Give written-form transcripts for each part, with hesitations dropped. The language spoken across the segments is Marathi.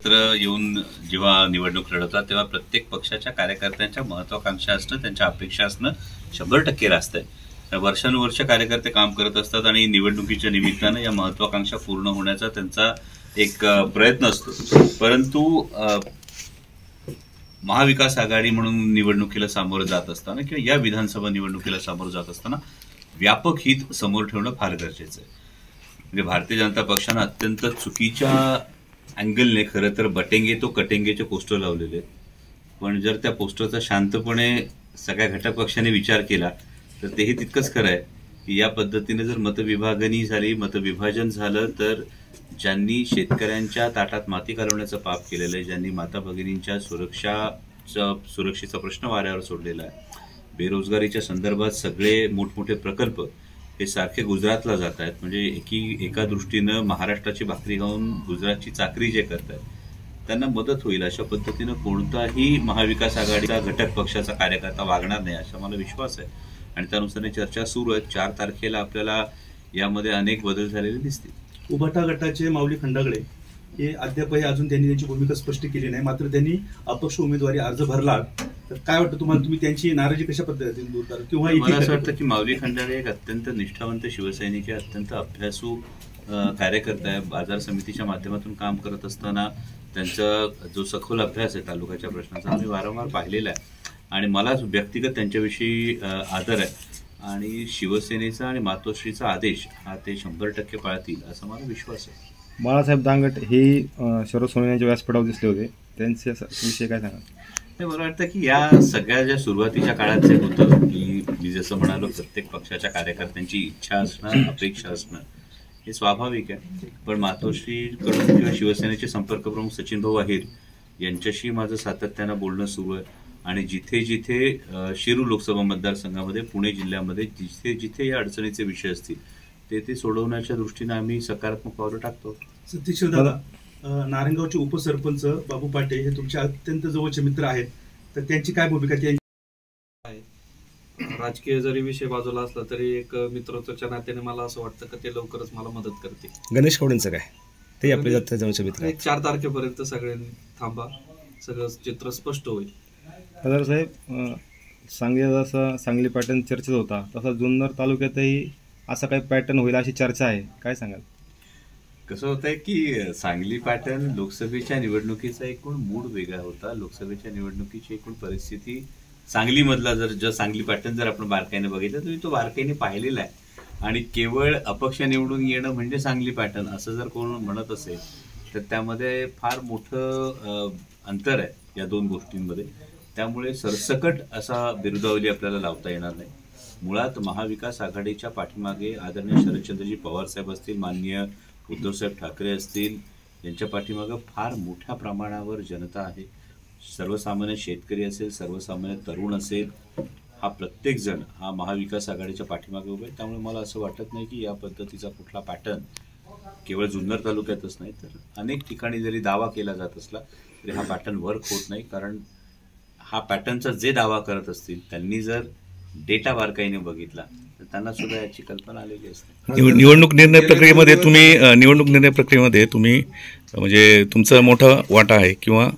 येऊन जेव्हा निवडणूक लढवतात तेव्हा प्रत्येक पक्षाच्या कार्यकर्त्यांच्या महत्वाकांक्षा असणं, त्यांच्या अपेक्षा असणं 100% रास्त आहे. वर्षानुवर्ष कार्यकर्ते काम करत असतात आणि निवडणुकीच्या निमित्तानं या महत्वाकांक्षा पूर्ण होण्याचा त्यांचा एक प्रयत्न असतो. परंतु महाविकास आघाडी म्हणून निवडणुकीला सामोरं जात असताना किंवा या विधानसभा निवडणुकीला सामोरं जात असताना व्यापक हित समोर ठेवणं फार गरजेचं आहे. म्हणजे भारतीय जनता पक्षानं अत्यंत चुकीच्या अँगलने खरं तर बटेंगे तो कटेंगेचे पोस्टर लावलेले आहेत. पण जर त्या पोस्टरचा शांतपणे सगळ्या घटक पक्षांनी विचार केला तर तेही तितकंच खरं आहे की या पद्धतीने जर मतविभागणी झाली, मतविभाजन झालं तर ज्यांनी शेतकऱ्यांच्या ताटात माती घालवण्याचं पाप केलेलं आहे, ज्यांनी माता भगिनींच्या सुरक्षेचा प्रश्न वाऱ्यावर सोडलेला आहे, बेरोजगारीच्या संदर्भात सगळे मोठमोठे प्रकल्प हे सारखे गुजरातला जात आहेत. म्हणजे एका दृष्टीनं महाराष्ट्राची भाकरी खाऊन गुजरातची चाकरी जे करत आहेत त्यांना मदत होईल अशा पद्धतीनं कोणताही महाविकास आघाडीचा घटक पक्षाचा कार्यकर्ता वागणार नाही असा मला विश्वास आहे. आणि त्यानुसार चर्चा सुरू आहेत. 4 तारखेला आपल्याला यामध्ये अनेक बदल झालेले दिसतील. उभाटा गटाचे माऊली खंडागळे हे अद्यापही अजून त्यांनी त्यांची भूमिका स्पष्ट केली नाही, मात्र त्यांनी अपक्ष उमेदवारी अर्ज भरला. तर काय वाटतं तुम्हाला, तुम्ही त्यांची नाराजी कशा पद्धतीने दूर करा? किंवा मला असं वाटतं की माऊली खंडागळे एक अत्यंत निष्ठावंत शिवसैनिक आहे, अत्यंत अभ्यासू कार्यकर्ता आहे. बाजार समितीच्या माध्यमातून काम करत असताना त्यांचा जो सखोल अभ्यास आहे तालुक्याच्या प्रश्नाचा आम्ही वारंवार पाहिलेला आहे आणि मला व्यक्तिगत त्यांच्याविषयी आदर आहे. आणि शिवसेनेचा आणि मातोश्रीचा आदेश हा ते 100% पाळतील असा मला विश्वास आहे. बाळासाहेब दांगट हे शरद सोनवणेच्या व्यासपीठावर दिसले होते, त्यांच्या विषयी काय सांगा? मला वाटतं की या सगळ्या ज्या सुरुवातीच्या काळात जे होतं की मी जसं म्हणालो प्रत्येक पक्षाच्या कार्यकर्त्यांची इच्छा असणं, अपेक्षा असणं हे स्वाभाविक आहे. पण मातोश्रीकडून किंवा शिवसेनेचे संपर्क प्रमुख सचिन भाऊ अहिर यांच्याशी माझं सातत्यानं बोलणं सुरू आहे. आणि जिथे जिथे शिरूर लोकसभा मतदारसंघामध्ये, पुणे जिल्ह्यामध्ये जिथे जिथे या अडचणीचे विषय असतील ते सोडवण्याच्या दृष्टीने आम्ही सकारात्मक पावलं टाकतो. सतीश दादा, नारायणगावचे उपसरपंच बाबू पाटे हे तुमचे अत्यंत जवळचे मित्र आहेत, तर त्यांची काय भूमिका? राजकीय जरी विषय बाजूला असला तरी एक मित्रत्वाच्या नात्याने मला असं वाटतं की ते लवकरच मला मदत करतील. गणेश कवडेंचं काय? ते आपले जवळचे मित्र आहेत. 4 तारखेपर्यंत सगळ्यांनी थांबा, सगळं चित्र स्पष्ट होईल. पदार साहेब, सांगली पॅटर्न चर्चेत होता, तसा जुन्नर तालुक्यातही असा काही पॅटर्न होईल अशी चर्चा आहे, काय सांगाल? कसं होतंय की सांगली पॅटर्न लोकसभेच्या निवडणुकीचा एकूण मूड वेगळा होता. लोकसभेच्या निवडणुकीची एकूण परिस्थिती सांगलीमधला जर सांगली पॅटर्न जर आपण बारकाईने बघितलं तर तो बारकाईने पाहिलेला आहे. आणि केवळ अपक्ष निवडून येणं म्हणजे सांगली पॅटर्न असं जर कोण म्हणत असेल तर त्यामध्ये फार मोठं अंतर आहे या दोन गोष्टींमध्ये. त्यामुळे सरसकट असा बिरुदावली आपल्याला लावता येणार नाही. मुळात महाविकास आघाडीच्या पाठीमागे आदरणीय शरदचंद्रजी पवार साहेब असतील, माननीय उद्धवसाहेब ठाकरे असतील, यांच्या पाठीमागं फार मोठ्या प्रमाणावर जनता आहे. सर्वसामान्य शेतकरी असेल, सर्वसामान्य तरुण असेल, हा प्रत्येक जण हा महाविकास आघाडीच्या पाठीमागे उभा आहे. त्यामुळे मला असं वाटत नाही की या पद्धतीचा कुठला पॅटर्न केवळ जुन्नर तालुक्यातच नाही तर अनेक ठिकाणी जरी दावा केला जात असला तरी हा पॅटर्न वर्क होत नाही. कारण हा पॅटर्नचा जे दावा करत असतील त्यांनी जर डेटा बारकाईने बघितला तर त्यांना सुद्धा याची कल्पना आलेली असते. निवडणूक निर्णय प्रक्रियेमध्ये तुम्ही म्हणजे तुमचा मोठा वाटा आहे किंवा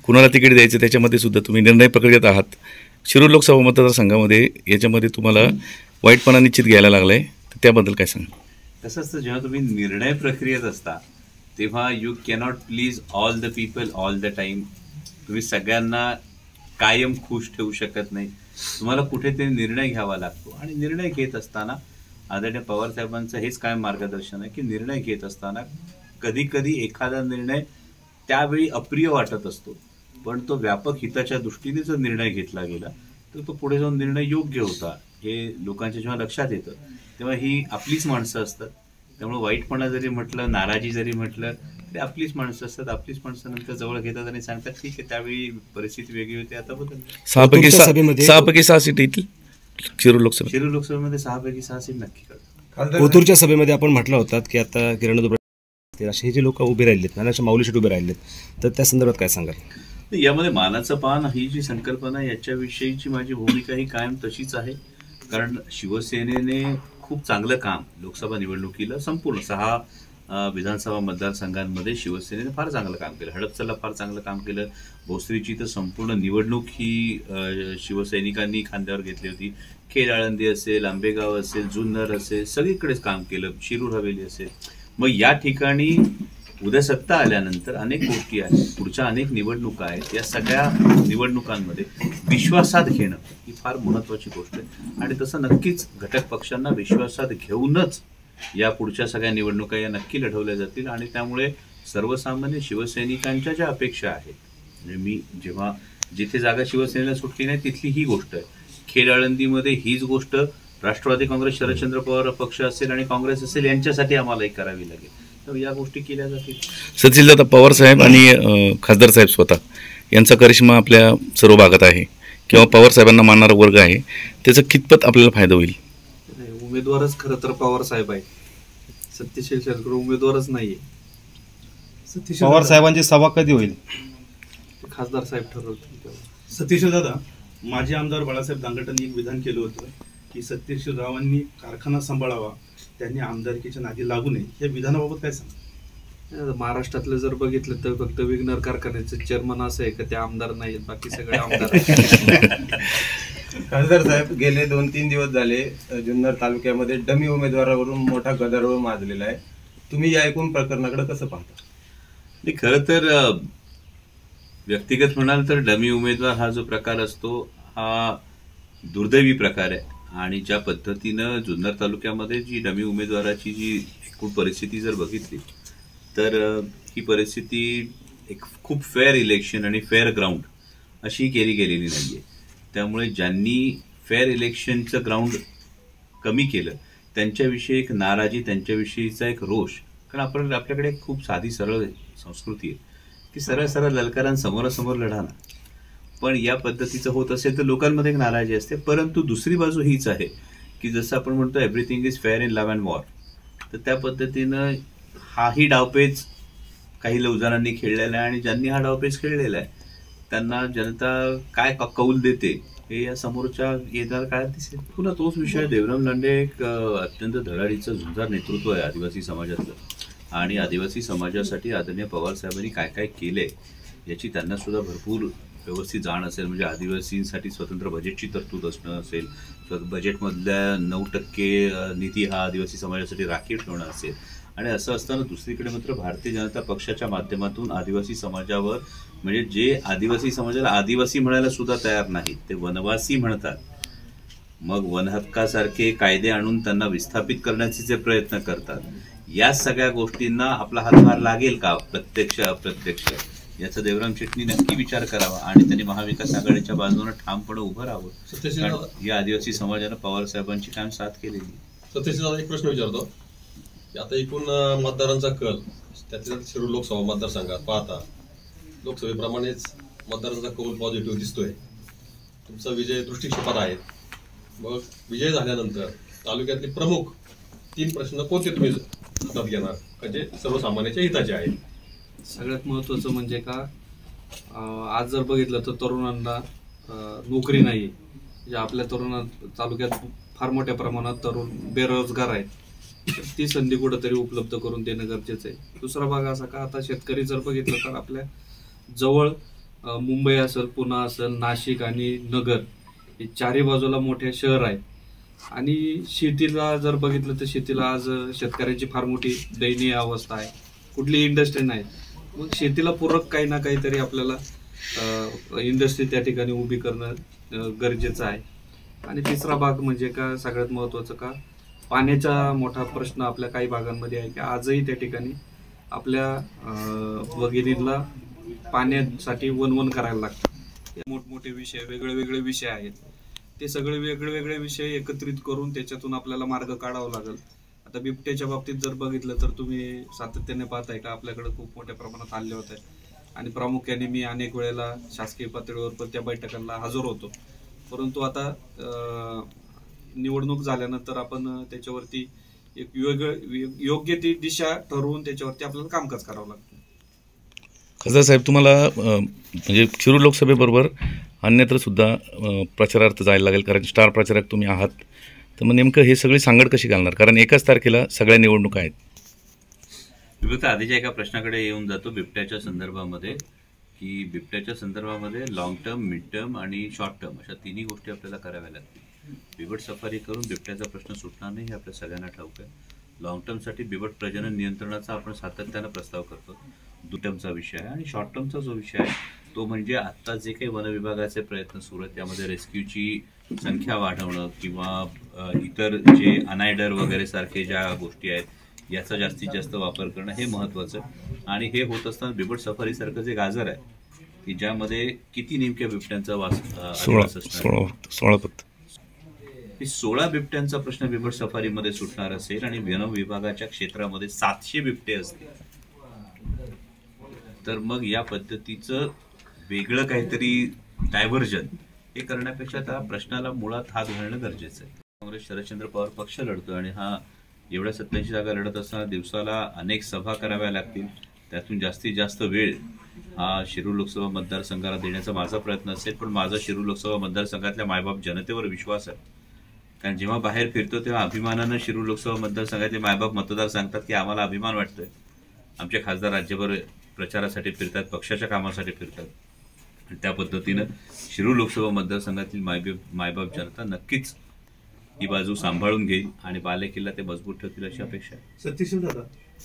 कुणाला तिकीट द्यायचं त्याच्यामध्ये सुद्धा तुम्ही निर्णय प्रक्रियेत आहात. शिरूर लोकसभा मतदारसंघामध्ये याच्यामध्ये तुम्हाला वाईटपणा निश्चित घ्यायला लागलाय, तर त्याबद्दल काय सांगा? कसं असतं, जेव्हा तुम्ही निर्णय प्रक्रियेत असता तेव्हा you cannot please all the people all the time. तुम्ही सगळ्यांना कायम खुश ठेवू शकत नाही. तुम्हाला कुठेतरी निर्णय घ्यावा लागतो आणि निर्णय घेत असताना आदरणीय पवार साहेबांचं हेच कायम मार्गदर्शन आहे की निर्णय घेत असताना कधी कधी एखादा निर्णय त्यावेळी अप्रिय वाटत असतो, पण तो व्यापक हिताच्या दृष्टीने जर निर्णय घेतला गेला तर तो पुढे जाऊन निर्णय योग्य होता हे लोकांच्या जेव्हा लक्षात येतं तेव्हा ही आपलीच माणसं असतात. त्यामुळे वाईटपणा जरी म्हटलं, नाराजी जरी म्हटलं तरी आपलीच माणसं असतात. आपलीच माणसं नंतर जवळ घेतात आणि सांगतात ठीक आहे त्यावेळी परिस्थिती वेगळी होती, आता बदल. 6 सीट येतील शिरूर लोकसभेमध्ये 6 पैकी 6 सीट नक्की करतात. ओतूरच्या सभेमध्ये आपण म्हटलं होतं की आता किरण दुबे असे हे जे लोक उभे राहिलेत आणि अशा माऊली शेट उभे राहिलेत, तर त्या संदर्भात काय सांगाल? यामध्ये मानाचं पान ही जी संकल्पना याच्याविषयीची माझी भूमिका ही कायम तशीच आहे. कारण शिवसेनेने खूप चांगलं काम लोकसभा निवडणुकीला संपूर्ण 6 विधानसभा मतदारसंघांमध्ये शिवसेनेने फार चांगलं काम केलं. हडपसरला फार चांगलं काम केलं. भोसरीची तर संपूर्ण निवडणूक ही शिवसैनिकांनी खांद्यावर घेतली होती. खेड आळंदी असेल, आंबेगाव असेल, जुन्नर असेल, सगळीकडेच काम केलं. शिरूर हवेली असेल. मग या ठिकाणी उद्या सत्ता आल्यानंतर अनेक गोष्टी आहेत, पुढच्या अनेक निवडणुका आहेत. या सगळ्या निवडणुकांमध्ये विश्वासात घेणं ही फार महत्त्वाची गोष्ट आहे आणि तसं नक्कीच घटक पक्षांना विश्वासात घेऊनच या पुढच्या सगळ्या निवडणुका या नक्की लढवल्या जातील. आणि त्यामुळे सर्वसामान्य शिवसैनिकांच्या ज्या अपेक्षा आहेत, म्हणजे मी जेव्हा जिथे जागा शिवसेनेला सुटली नाही तिथली ही गोष्ट आहे. खेड आळंदीमध्ये हीच गोष्ट राष्ट्रवादी काँग्रेस, शरदचंद्र पवार पक्ष असेल आणि काँग्रेस असेल यांच्यासाठी आम्हालाही करावी लागेल. तर या गोष्टी केल्या जातील. सचिनदादा पवार साहेब आणि खासदार साहेब स्वतः यांचा करिश्मा आपल्या सर्व भागात आहे किंवा पवार साहेबांना मानणारा वर्ग आहे, त्याचा कितपत आपल्याला फायदा होईल? उमेदवारच खरं तर पवार साहेब आहे. सत्यशील शेरकर उमेदवारच नाहीये. पवार साहेबांची सभा कधी होईल? खासदार साहेब ठरवतील. सत्यशील दादा, माजी आमदार बाळासाहेब दांगटांनी एक विधान केलं होतं की सत्यशील रावांनी कारखाना सांभाळावा, त्यांनी आमदारकीच्या नादी लागू नये. या विधानाबाबत काय सांगा? महाराष्ट्रातलं जर बघितलं तर फक्त विघ्नर कारखान्याचे चेअरमन असं आहे का ते आमदार नाहीत, बाकी सगळे आमदार आहेत. खासदार साहेब, गेले 2-3 दिवस झाले जुन्नर तालुक्यामध्ये डमी उमेदवारावरून मोठा गदारोळ माजलेला आहे. तुम्ही या एकूण प्रकरणाकडे कसं पाहता? खरं तर व्यक्तिगत म्हणाल तर डमी उमेदवार हा जो प्रकार असतो हा दुर्दैवी प्रकार आहे. आणि ज्या पद्धतीनं जुन्नर तालुक्यामध्ये जी डमी उमेदवाराची जी एकूण परिस्थिती जर बघितली तर ही परिस्थिती एक खूप फेअर इलेक्शन आणि फेअर ग्राउंड अशी केली गेलेली नाही आहे. त्यामुळे ज्यांनी फेअर इलेक्शनचं ग्राउंड कमी केलं त्यांच्याविषयी एक नाराजी, त्यांच्याविषयीचा एक रोष. कारण आपल्याकडे खूप साधी सरळ संस्कृती आहे की सरळ सरळ ललकारांसमोरासमोर लढा ना. पण या पद्धतीचं होत असेल तर लोकांमध्ये एक नाराजी असते. परंतु दुसरी बाजू हीच आहे की जसं आपण म्हणतो everything is fair in love and war, तर त्या पद्धतीनं हाही डावपेच काही लौजारांनी खेळलेला आहे आणि ज्यांनी हा डावपेच खेळलेला आहे त्यांना जनता काय कौल देते हे या समोरच्या येणाऱ्या काळात दिसेल. पुन्हा तोच विषय, देवराम लांडे एक अत्यंत धडाडीचं झुंजार नेतृत्व आहे आदिवासी समाजातलं आणि आदिवासी समाजासाठी आदरणीय पवार साहेबांनी काय काय केलंय याची त्यांना सुद्धा भरपूर व्यवस्थित जाण असेल. म्हणजे आदिवासींसाठी स्वतंत्र बजेटची तरतूद असणं असेल, बजेटमधल्या 9% निधी हा आदिवासी समाजासाठी राखीव ठेवणं असेल. आणि असं असताना दुसरीकडे मात्र भारतीय जनता पक्षाच्या माध्यमातून आदिवासी समाजावर, म्हणजे जे आदिवासी समाजाला आदिवासी म्हणायला सुद्धा तयार नाहीत ते वनवासी म्हणतात, मग वनहक्कासारखे कायदे आणून त्यांना विस्थापित करण्याचे जे प्रयत्न करतात, या सगळ्या गोष्टींना आपला हातभार लागेल का प्रत्यक्ष अप्रत्यक्ष, याचा देवराम शेट्टी नक्की विचार करावा आणि त्यांनी महाविकास आघाडीच्या बाजूने ठामपणे उभं राहावं. या आदिवासी समाजानं पवार साहेबांची कायम साथ केलेली. सत्यशील, एक प्रश्न विचारतो. आता एकूण मतदारांचा कल त्यातल्या शिरूर लोकसभा मतदारसंघात पाहता लोकसभेप्रमाणेच मतदारांचा कौल पॉझिटिव्ह दिसतोय. तुमचा विजय दृष्टिक्षेपात आहे. मग विजय झाल्यानंतर तालुक्यातले प्रमुख 3 प्रश्न कोणते तुम्ही हातात घेणार, म्हणजे सर्वसामान्यांच्या हिताचे आहेत? सगळ्यात महत्त्वाचं म्हणजे का आज जर बघितलं तर तरुणांना नोकरी नाही. म्हणजे आपल्या तालुक्यात फार मोठ्या प्रमाणात तरुण बेरोजगार आहेत. ती संधी कुठंतरी उपलब्ध करून देणं गरजेचं आहे. दुसरा भाग असा का आता शेतकरी जर बघितलं तर आपल्या जवळ मुंबई असेल, पुणे असेल, नाशिक आणि नगर हे चारही बाजूला मोठे शहर आहेत. आणि शेतीला जर बघितलं तर शेतीला आज शेतकऱ्यांची फार मोठी दयनीय अवस्था आहे. कुठली इंडस्ट्री नाही. मग शेतीला पूरक काही ना काहीतरी आपल्याला इंडस्ट्री त्या ठिकाणी उभी करणं गरजेचं आहे. आणि तिसरा भाग म्हणजे का सगळ्यात महत्त्वाचं का पाण्याचा मोठा प्रश्न आपल्या काही भागांमध्ये आहे की आजही त्या ठिकाणी आपल्या वगिरीला पाण्यासाठी वन करायला लागतं. मोठमोठे विषय, वेगळे विषय आहेत. ते सगळे वेगळे विषय एकत्रित करून त्याच्यातून आपल्याला मार्ग काढावा लागेल. आता बिबट्याच्या बाबतीत जर बघितलं तर तुम्ही सातत्याने पाहताय का आपल्याकडे खूप मोठ्या प्रमाणात हल्ले होत आहेत आणि प्रामुख्याने मी अनेक वेळेला शासकीय पातळीवर पण त्या बैठकांना हजर होतो. परंतु आता निवडणूक झाल्यानंतर आपण त्याच्यावरती एक योग्य ती दिशा ठरवून त्याच्यावरती आपल्याला कामकाज करावं लागतं. खासदार साहेब, तुम्हाला म्हणजे शिरूर लोकसभेबरोबर अन्यत्र सुद्धा प्रचारार्थ जायला लागेल, कारण स्टार प्रचारक तुम्ही आहात. तर मग नेमकं हे सगळी सांगड कशी घालणार, कारण एकाच तारखेला सगळ्या निवडणुका आहेत? सुरुवात आधीच्या एका प्रश्नाकडे येऊन जातो बिबट्याच्या संदर्भामध्ये, की बिबट्याच्या संदर्भामध्ये लॉंग टर्म, मिड टर्म आणि शॉर्ट टर्म अशा तिन्ही गोष्टी आपल्याला कराव्या लागतील. बिबट सफारी करून बिबट्याचा प्रश्न सुटणार नाही हे आपल्या सगळ्यांना ठाऊक आहे. लॉंग टर्मसाठी बिबट प्रजनन नियंत्रणाचा आपण सातत्यानं प्रस्ताव करतो, टर्मचा विषय आहे. आणि शॉर्ट टर्मचा जो विषय आहे तो म्हणजे आत्ता जे काही वन विभागाचे प्रयत्न सुरू आहेत त्यामध्ये रेस्क्यूची संख्या वाढवणं किंवा इतर जे अनायडर वगैरे सारखे ज्या गोष्टी आहेत याचा जास्तीत जास्त वापर करणं हे महत्त्वाचं आहे. आणि हे होत असताना बिबट सफारीसारखं जे गाजर आहे की ज्यामध्ये किती नेमक्या बिबट्यांचा अधिवास असणार, 16 फक्त 16 बिबट्यांचा प्रश्न बिबट सफारीमध्ये सुटणार असेल आणि वन विभागाच्या क्षेत्रामध्ये 700 बिबटे असतील तर मग या पद्धतीचं वेगळं काहीतरी डायव्हर्जन हे करण्यापेक्षा त्या प्रश्नाला मुळात हात घालणं गरजेचं आहे. काँग्रेस शरदचंद्र पवार पक्ष लढतो आणि हा एवढ्या 87 जागा लढत असताना दिवसाला अनेक सभा कराव्या लागतील. त्यातून जास्तीत जास्त वेळ हा शिरूर लोकसभा मतदारसंघाला देण्याचा माझा प्रयत्न असेल. पण माझा शिरूर लोकसभा मतदारसंघातल्या मायबाप जनतेवर विश्वास आहे, कारण जेव्हा बाहेर फिरतो तेव्हा अभिमानानं शिरूर लोकसभा मतदारसंघातले मायबाप मतदार सांगतात की आम्हाला अभिमान वाटतोय, आमचे खासदार राज्यभर प्रचारासाठी फिरतात, पक्षाच्या कामासाठी फिरतात. आणि त्या पद्धतीनं शिरूर लोकसभा मतदारसंघातील मायबाप जनता नक्कीच ही बाजू सांभाळून घेईल आणि बालेकिल्ला ते मजबूत ठेवतील अशी अपेक्षा आहे. सतीश दादा,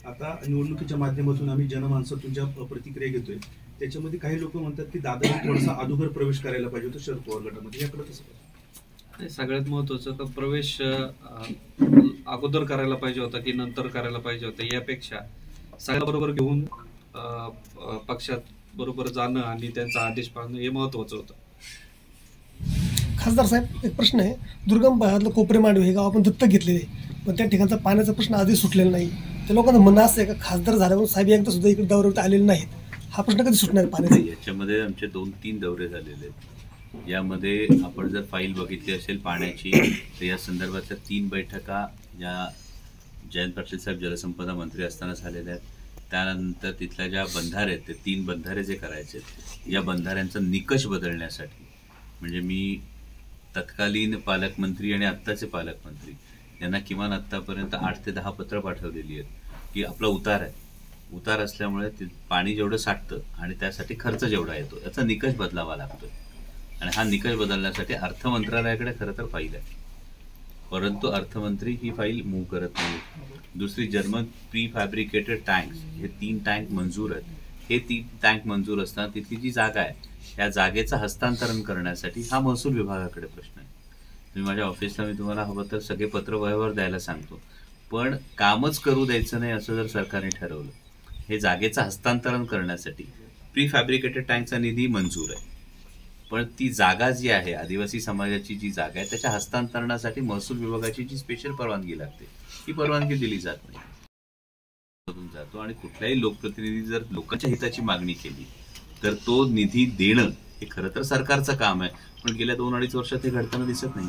आता निवडणुकीच्या माध्यमातून आम्ही जनमानसातून प्रतिक्रिया घेतोय त्याच्यामध्ये काही लोक म्हणतात की दादा थोडासा अगोदर प्रवेश करायला पाहिजे होता शरद पवार गटामध्ये, याकडे कसं? सगळ्यात महत्वाचं का प्रवेश अगोदर करायला पाहिजे होता की नंतर करायला पाहिजे होता यापेक्षा सगळ्याबरोबर घेऊन पक्षात बरोबर जाणं आणि त्यांचा आदेश पाळणं हे महत्वाचं होतं. खासदार साहेब, एक प्रश्न आहे. दुर्गम भागातलं कोपरे मांडवे हे गाव आपण दत्तक घेतलेले, पण त्या ठिकाणचा पाण्याचा प्रश्न आधी सुटलेला नाही. त्या लोकांचं म्हणणं असं आहे का खासदार झाल्यावर साहेब एकदा सुद्धा इकडे दौऱ्यावरती आलेले नाहीत, हा प्रश्न कधी सुटणार पाण्याचा? याच्यामध्ये आमचे 2-3 दौरे झालेले आहेत. यामध्ये आपण जर फाईल बघितली असेल पाण्याची तर या संदर्भातल्या 3 बैठका या जयंत पाटील साहेब जलसंपदा मंत्री असताना झालेल्या आहेत. त्यानंतर तिथल्या ज्या बंधारे आहेत ते 3 बंधारे जे करायचे या बंधाऱ्यांचा निकष बदलण्यासाठी म्हणजे मी तत्कालीन पालकमंत्री आणि आत्ताचे पालकमंत्री यांना किमान आत्तापर्यंत 8 ते 10 पत्र पाठवलेली आहेत की आपला उतार आहे, उतार असल्यामुळे ते पाणी जेवढं साठतं आणि त्यासाठी खर्च जेवढा येतो याचा निकष बदलावा लागतो. आणि हा निकष बदलण्यासाठी अर्थ मंत्रालयाकडे खरं तर फाईल आहे, परंतु अर्थमंत्री ही फाईल मूव्ह करत नाही. दुसरी जर्मन प्री फॅब्रिकेटेड टँक्स हे 3 टँक मंजूर आहेत. हे 3 टँक मंजूर असताना तिथली जी जागा आहे या जागेचं हस्तांतरण करण्यासाठी हा महसूल विभागाकडे प्रश्न आहे. तुम्ही माझ्या ऑफिसला मी तुम्हाला हवं तर सगळे पत्र वह्यावर द्यायला सांगतो, पण कामच करू द्यायचं नाही असं जर सरकारने ठरवलं, हे जागेचं हस्तांतरण करण्यासाठी प्री फॅब्रिकेटेड टँकचा निधी मंजूर आहे, पण ती जागा जी आहे आदिवासी समाजाची जी जागा आहे त्याच्या हस्तांतरणासाठी महसूल विभागाची जी स्पेशल परवानगी लागते ही परवानगी दिली जात नाही. जातो आणि कुठल्याही लोकप्रतिनिधी जर लोकांच्या हिताची मागणी केली तर तो निधी देणं हे खरं तर सरकारचं काम आहे, पण गेल्या 2-2.5 वर्षात हे घडताना दिसत नाही.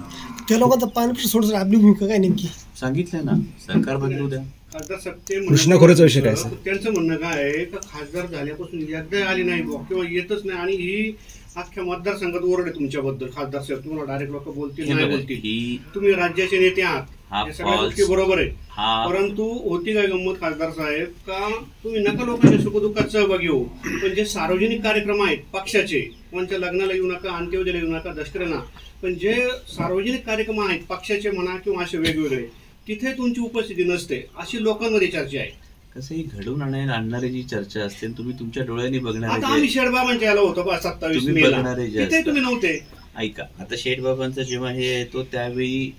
त्या लोकांचा पाणी सोडून आपली भूमिका काय नेमकी सांगितलं ना, सरकार बदलू द्या. खासदार साहेब कृष्णाखोऱ्याचा विषय काय सर? त्यांचं म्हणणं काय आहे का खासदार झाल्यापासून एकदा आली नाही किंवा येतच नाही आणि ही अख्ख्या मतदारसंघात ओरड आहे तुमच्याबद्दल. खासदार साहेब तुम्हाला डायरेक्ट लोक बोलतील नाही बोलतील, तुम्ही राज्याचे नेते आहात या सगळ्या गोष्टी बरोबर आहे, परंतु होती काय गंमत खासदार साहेब का तुम्ही नका लोकांच्या सुखदुःखात सहभागी होऊ, पण जे सार्वजनिक कार्यक्रम आहेत पक्षाचे, कोणत्या लग्नाला येऊ नका, अंत्यविधीला येऊ नका, दशकऱ्यांना, पण जे सार्वजनिक कार्यक्रम आहेत पक्षाचे म्हणा किंवा असे वेगवेगळे तिथे तुमची उपस्थिती नसते अशी लोकांमध्ये चर्चा आहे. कसं ही घडवून आणणारी जी चर्चा असते तुम्ही तुमच्या डोळ्यांनी बघणारे, आता आम्ही शेडबाबांच्या याला होतो 27 मेला तिथे तुम्ही नव्हते. ऐका, आता शेठबाबांचं जेव्हा हे येतो त्यावेळी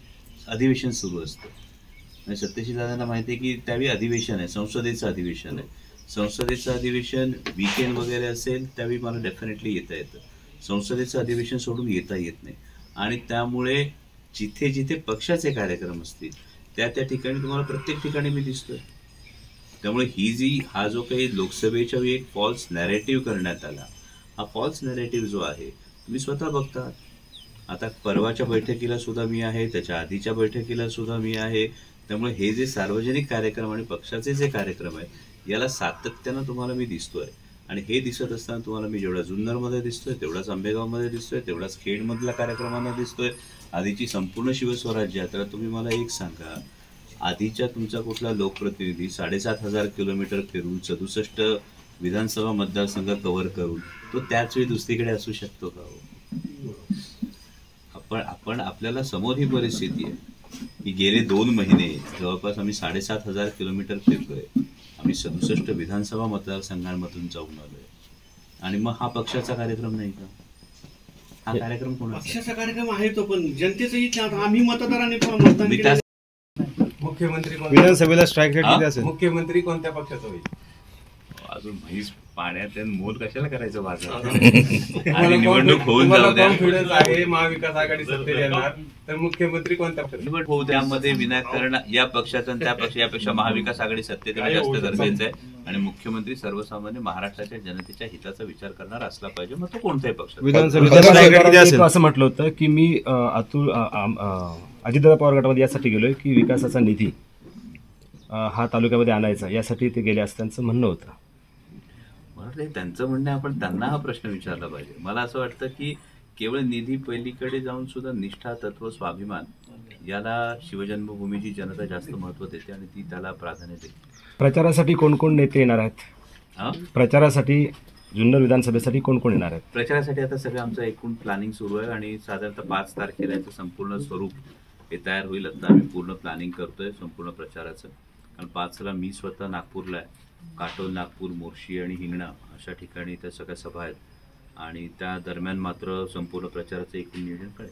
अधिवेशन सुरू असतं. सत्यशील दादांना माहिती आहे की त्यावेळी अधिवेशन आहे, संसदेचं अधिवेशन आहे. संसदेचं अधिवेशन वीकेंड वगैरे असेल त्यावेळी मला डेफिनेटली येता येतं. संसदेचं अधिवेशन सोडून येता येत नाही आणि त्यामुळे जिथे जिथे पक्षाचे कार्यक्रम असतील त्या ठिकाणी तुम्हाला प्रत्येक ठिकाणी मी दिसतोय. त्यामुळे हा जो काही लोकसभेच्या वेळी एक फॉल्स नॅरेटिव्ह करण्यात आला, हा फॉल्स नॅरेटिव्ह जो आहे तुम्ही स्वतः बघता. आता परवाच्या बैठकीला सुद्धा मी आहे, त्याच्या आधीच्या बैठकीला सुद्धा मी आहे. त्यामुळे हे जे सार्वजनिक कार्यक्रम आणि पक्षाचे जे कार्यक्रम आहेत याला सातत्यानं तुम्हाला मी दिसतोय. आणि हे दिसत असताना तुम्हाला मी जेवढा जुन्नरमध्ये दिसतोय तेवढाच आंबेगावमध्ये दिसतोय, तेवढाच खेडमधल्या कार्यक्रमांना दिसतोय. आधीची संपूर्ण शिवस्वराज्य यात्रा तुम्ही मला एक सांगा आधीच्या तुमचा कुठला लोकप्रतिनिधी 7,500 किलोमीटर फिरून 67 विधानसभा मतदारसंघ कव्हर करून तो त्याच वेळी दुसरीकडे असू शकतो का हो? आपण आपल्याला समोर ही परिस्थिती आहे की गेले 2 महिने जवळपास आम्ही 7,500 किलोमीटर फिरतोय, आम्ही 67 विधानसभा मतदारसंघांमधून जाऊन आलोय, आणि मग हा पक्षाचा कार्यक्रम नाही का? हा कार्यक्रम कोणाचा? पक्षाचा कार्यक्रम आहे तो, पण जनतेचं हित नाही. आम्ही मतदारांनी मतदान मी केलं. मुख्यमंत्री विधानसभेला स्ट्राईक रेट किती असेल? मुख्यमंत्री कोणत्या पक्षाचा होईल? अजून म्हैस पाण्यात मोल कशाला करायचं बाजार? आणि निवडणूक होऊन जाऊ द्या. कॉन्फिडन्स आहे महाविकास आघाडी सत्तेत येणार, तर मुख्यमंत्री कोणत्या पक्षाचा? निवड होऊ त्यामध्ये विनाकारण या पक्षाचा आणि त्या पक्ष यापेक्षा महाविकास आघाडी सत्तेत येणं जास्त गरजेचं आहे. आणि मुख्यमंत्री सर्वसामान्य महाराष्ट्राच्या जनतेच्या हिताचा विचार करणार असला पाहिजे, मग तो कोणताही पक्ष. विधानसभेत असं म्हटलं होतं की मी अजितदादा पवार गटामध्ये यासाठी गेलोय की विकासाचा निधी हा तालुक्यामध्ये आणायचा, यासाठी ते गेले असं त्यांचं म्हणणं होतं. मला त्यांचं म्हणणं आहे, आपण त्यांना हा प्रश्न विचारला पाहिजे. मला असं वाटतं की केवळ निधी पहिलीकडे जाऊन सुद्धा निष्ठा, तत्व, स्वाभिमान याला शिवजन्मभूमीची जनता जास्त महत्व देते आणि ती त्याला प्राधान्य देते. प्रचारासाठी कोण कोण नेते येणार आहेत? प्रचारासाठी जुन्नर विधानसभेसाठी कोण कोण येणार आहेत? प्रचारासाठी आता सगळं आमचं एकूण प्लॅनिंग सुरू आहे आणि साधारणतः 5 तारखेला याचं संपूर्ण स्वरूप हे तयार होईल. आता आम्ही पूर्ण प्लॅनिंग करतोय संपूर्ण प्रचाराचं. कारण 5ला मी स्वतः नागपूरला आहे. काटोल, नागपूर, मोर्शी आणि हिंगणा अशा ठिकाणी त्या सगळ्या सभा आहेत आणि त्या दरम्यान मात्र संपूर्ण प्रचाराचं एकूण नियोजन कळेल.